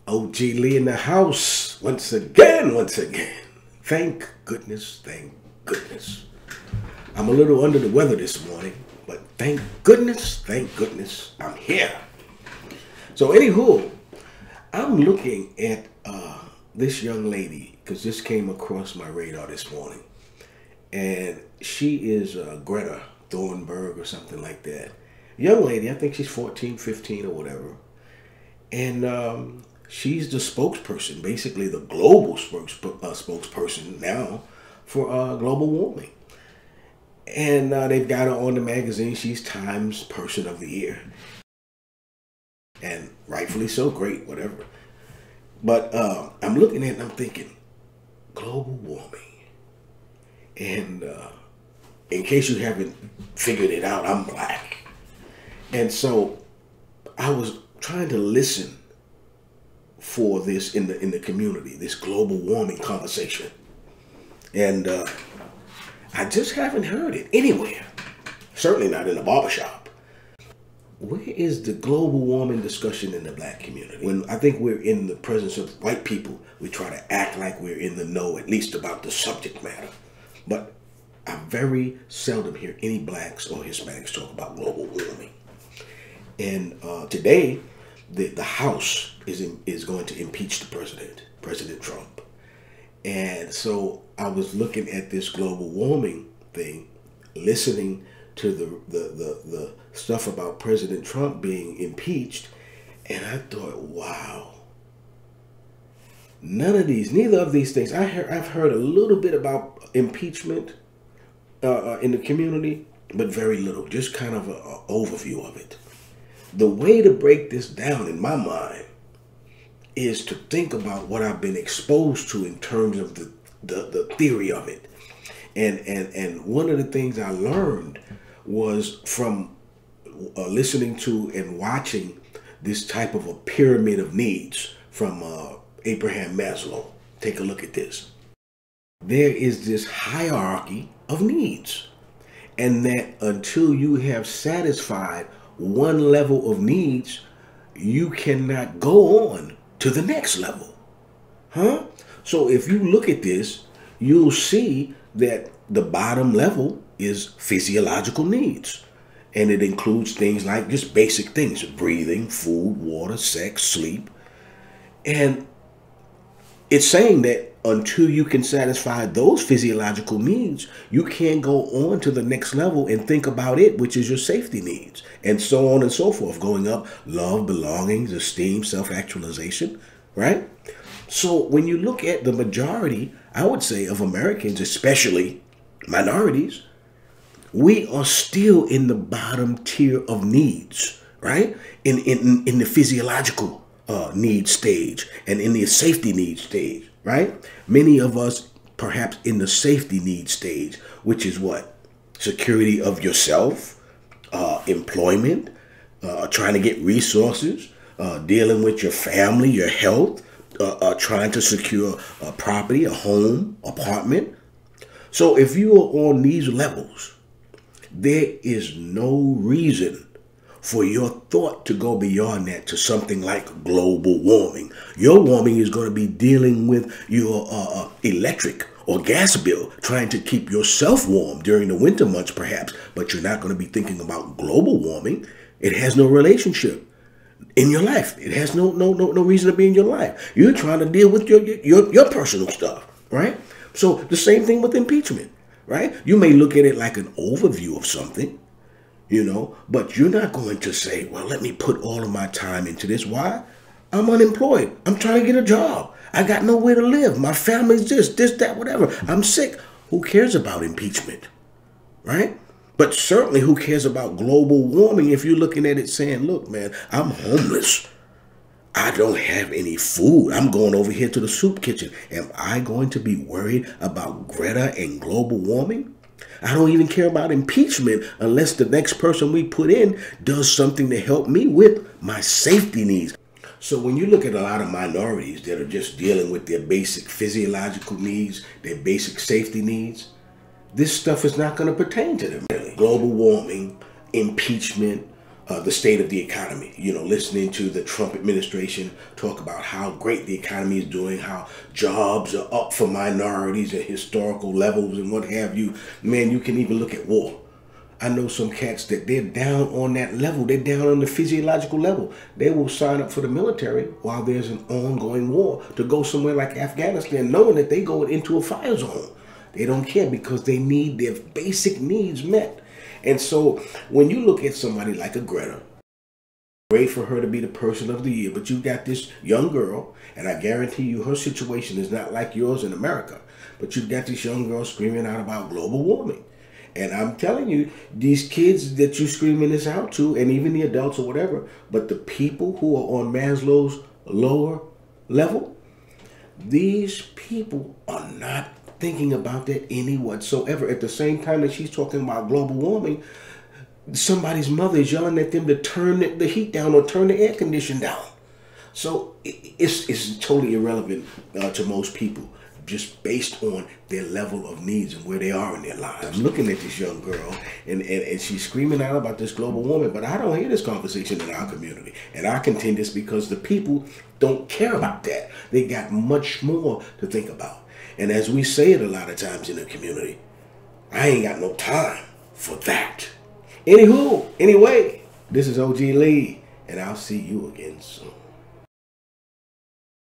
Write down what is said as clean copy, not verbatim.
OG Lee in the house once again, once again. Thank goodness, thank goodness. I'm a little under the weather this morning, but thank goodness, I'm here. So anywho, I'm looking at this young lady because this came across my radar this morning. And she is Greta Thunberg or something like that. Young lady, I think she's 14, 15 or whatever. And she's the spokesperson, basically the global spokesperson now for global warming. And they've got her on the magazine. She's Times Person of the Year. And rightfully so, great, whatever. But I'm looking at it and I'm thinking, global warming. And in case you haven't figured it out, I'm black. And so I was trying to listen for this in the community, this global warming conversation. And I just haven't heard it anywhere. Certainly not in a barbershop. Where is the global warming discussion in the black community? When I think we're in the presence of white people, we try to act like we're in the know, at least about the subject matter. But I very seldom hear any blacks or Hispanics talk about global warming. And today, the House is going to impeach the president, President Trump. And so I was looking at this global warming thing, listening to the stuff about President Trump being impeached, and I thought, wow. Neither of these things. I've heard a little bit about impeachment in the community, but very little. Just kind of an overview of it. The way to break this down in my mind is to think about what I've been exposed to in terms of the theory of it. And one of the things I learned was from listening to and watching this type of a pyramid of needs from Abraham Maslow. Take a look at this. There is this hierarchy of needs, and that until you have satisfied one level of needs, you cannot go on to the next level. So if you look at this, you'll see that the bottom level is physiological needs. And it includes things like just basic things: breathing, food, water, sex, sleep. And it's saying that until you can satisfy those physiological needs, you can't go on to the next level and think about it, which is your safety needs, and so on and so forth, going up: love, belongings, esteem, self-actualization, right? So when you look at the majority, I would say, of Americans, especially minorities, we are still in the bottom tier of needs, right? In the physiological need stage and in the safety need stage, right? Many of us perhaps in the safety need stage, which is what? Security of yourself, employment, trying to get resources, dealing with your family, your health, trying to secure a property, a home, apartment. So if you are on these levels, there is no reason for your thought to go beyond that to something like global warming. Your warming is going to be dealing with your electric or gas bill, trying to keep yourself warm during the winter months perhaps, but you're not going to be thinking about global warming. It has no relationship in your life. It has no reason to be in your life. You're trying to deal with your personal stuff, right? So the same thing with impeachment, right? You may look at it like an overview of something, but you're not going to say, well, let me put all of my time into this. Why? I'm unemployed. I'm trying to get a job. I got nowhere to live. My family's this, that, whatever. I'm sick. Who cares about impeachment, right? But certainly who cares about global warming if you're looking at it saying, look, man, I'm homeless. I don't have any food. I'm going over here to the soup kitchen. Am I going to be worried about Greta and global warming? I don't even care about impeachment unless the next person we put in does something to help me with my safety needs. So when you look at a lot of minorities that are just dealing with their basic physiological needs, their basic safety needs, this stuff is not going to pertain to them, really. Global warming, impeachment, the state of the economy. You know, listening to the Trump administration talk about how great the economy is doing, how jobs are up for minorities at historical levels and what have you. Man, you can even look at war. I know some cats that they're down on that level. They're down on the physiological level. They will sign up for the military while there's an ongoing war to go somewhere like Afghanistan, knowing that they go into a fire zone. They don't care because they need their basic needs met. And so when you look at somebody like a Greta, great for her to be the person of the year, but you got this young girl, and I guarantee you her situation is not like yours in America, but you've got this young girl screaming out about global warming. And I'm telling you, these kids that you're screaming this out to, and even the adults or whatever, but the people who are on Maslow's lower level, these people are not thinking about that any whatsoever. At the same time that she's talking about global warming, somebody's mother is yelling at them to turn the heat down or turn the air conditioner down. So it's totally irrelevant to most people, just based on their level of needs and where they are in their lives. I'm looking at this young girl, and she's screaming out about this global warming, but I don't hear this conversation in our community. And I contend this because the people don't care about that. They got much more to think about. And as we say it a lot of times in the community, I ain't got no time for that. Anyway, this is OG Lee, and I'll see you again soon.